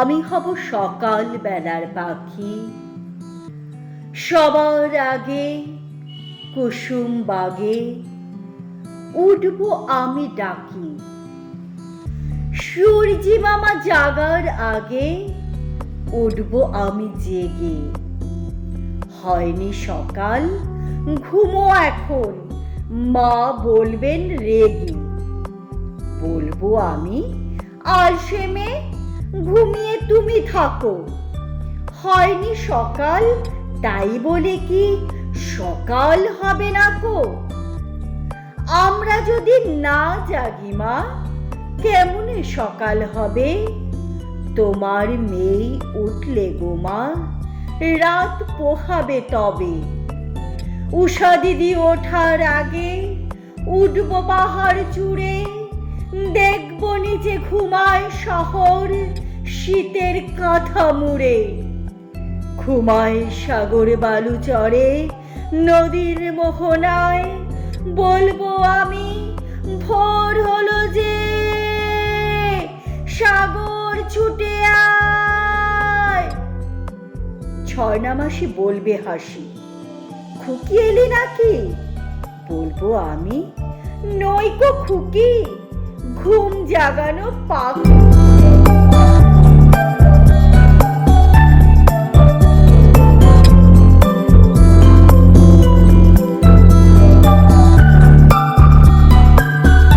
আমি হব সকাল বেলার পাখি, সবার আগে কুসুম বাগে উঠবো আমি ডাকি। সূর্যি মামা জাগার আগে উঠবো আমি জেগে। হয়নি সকাল, ঘুমো এখন, মা বলবেন রেগে। বলবো আমি, আলসেমে ঘুমিয়ে তুমি থাকো। হয়নি সকাল, তাই বলে কি সকাল হবে না কো? আমরা যদি না জাগি মা, কেমনে সকাল হবে? তোমার মেয়ে উঠলে গো মা, রাত পোহাবে তবে। উষা দিদি ওঠার আগে উঠবো বাহার চূড়ে। দেখবো নিচে ঘুমায় শহর শীতের কাঁথা মুড়ে। ঘুমায় সাগর বালু চড়ে নদীর মোহনায়। বলবো আমি, ভোর হলো যে, সাগর ছুটে আয়। ছয়না মাসি বলবে হাসি, খুকি এলি নাকি? বলবো আমি, নইকো খুকি, ঘুম জাগানো পাখি।